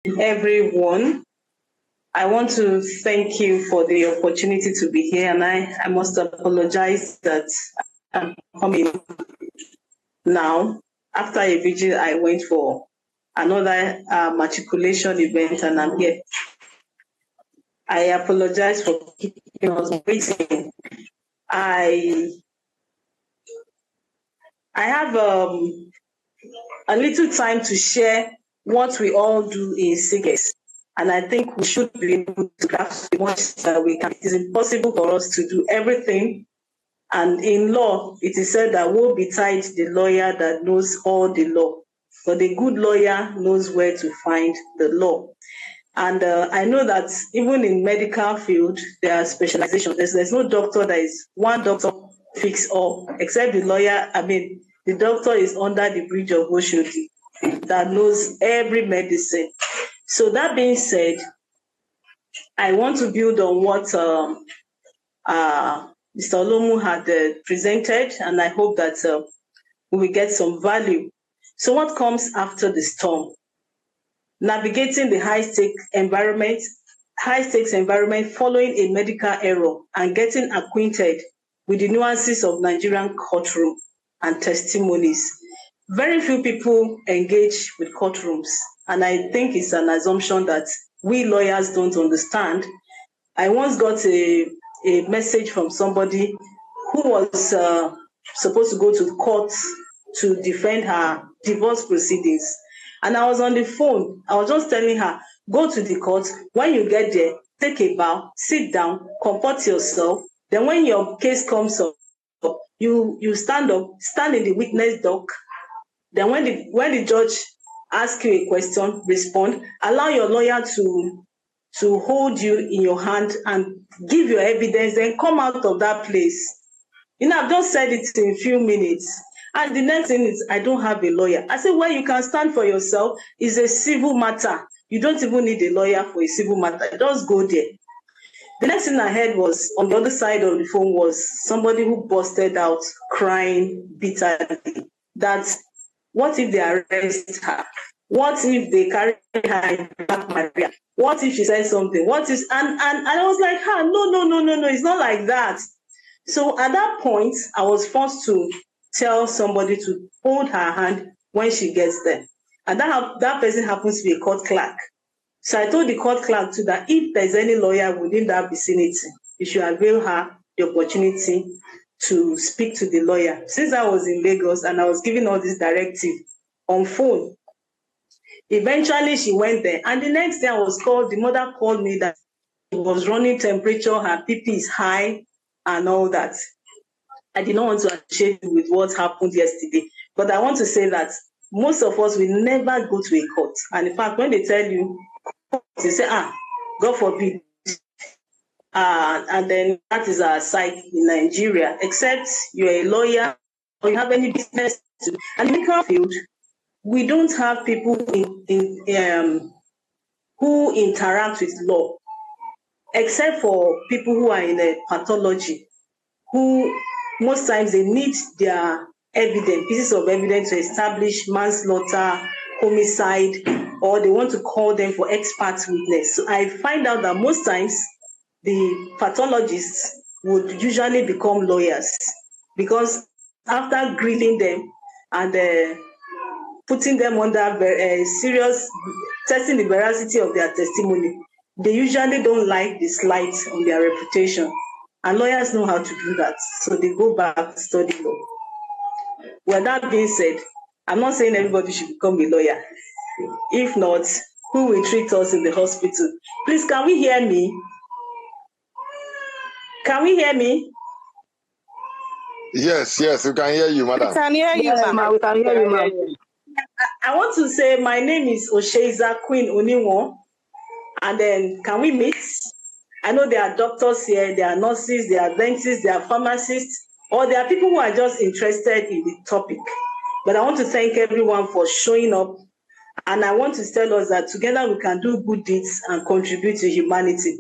Everyone. I want to thank you for the opportunity to be here, and I must apologize that I'm coming now. After a vigil, I went for another matriculation event, and I'm here. I apologize for keeping us waiting. I have a little time to share what we all do in CGS. And I think we should be able to grasp as much that we can. It is impossible for us to do everything. And in law, it is said that woe betide the lawyer that knows all the law. But the good lawyer knows where to find the law. And I know that even in medical field, there are specializations. There's no doctor that is one doctor fix all, except the lawyer. I mean, the doctor is under the bridge of Oshodi that knows every medicine. So that being said, I want to build on what Mr. Olomu had presented, and I hope that we will get some value. So what comes after the storm? Navigating the high-stakes environment following a medical error and getting acquainted with the nuances of Nigerian courtroom and testimonies. Very few people engage with courtrooms, and I think it's an assumption that we lawyers don't understand. I once got a message from somebody who was supposed to go to court to defend her divorce proceedings. And I was on the phone. I was just telling her, go to the court. When you get there, take a bow, sit down, comport yourself. Then when your case comes up, you stand up, stand in the witness dock. Then when the judge asks you a question, respond. Allow your lawyer to hold you in your hand and give your evidence, then come out of that place. I've just said it in a few minutes. And the next thing is, I don't have a lawyer. I said, well, you can stand for yourself. It's a civil matter. You don't even need a lawyer for a civil matter. Just go there. The next thing I heard was, on the other side of the phone was somebody who busted out crying bitterly. That what if they arrest her? What if they carry her in Black Maria? What if she says something? What is and I was like, no, it's not like that. So at that point, I was forced to tell somebody to hold her hand when she gets there. And that person happens to be a court clerk. So I told the court clerk too that if there's any lawyer within that vicinity, you should avail her the opportunity to speak to the lawyer. Since I was in Lagos and I was giving all this directive on phone, eventually she went there. And the next day I was called, the mother called me that she was running temperature, her PP is high and all that. I did not want to share with what happened yesterday, but I want to say that most of us will never go to a court. And in fact, when they tell you, they say, God forbid. And then that is our side in Nigeria, except you're a lawyer or you have any business to. And in the medical field, we don't have people who interact with law, except for people who are in a pathology, who most times they need their evidence, pieces of evidence to establish manslaughter, homicide, or they want to call them for expert witness. So I find out that most times the pathologists would usually become lawyers, because after grilling them and putting them under serious, testing the veracity of their testimony, they usually don't like the slight on their reputation. And lawyers know how to do that. So they go back to study law. Well, that being said, I'm not saying everybody should become a lawyer. If not, who will treat us in the hospital? Please, can we hear me? Can we hear me? Yes, we can hear you, madam. We can hear you, ma'am. We can hear you, ma'am. I want to say my name is Osheiza Queen Oniwon. And then, can we meet? I know there are doctors here, there are nurses, there are dentists, there are pharmacists, or there are people who are just interested in the topic. But I want to thank everyone for showing up. And I want to tell us that together we can do good deeds and contribute to humanity.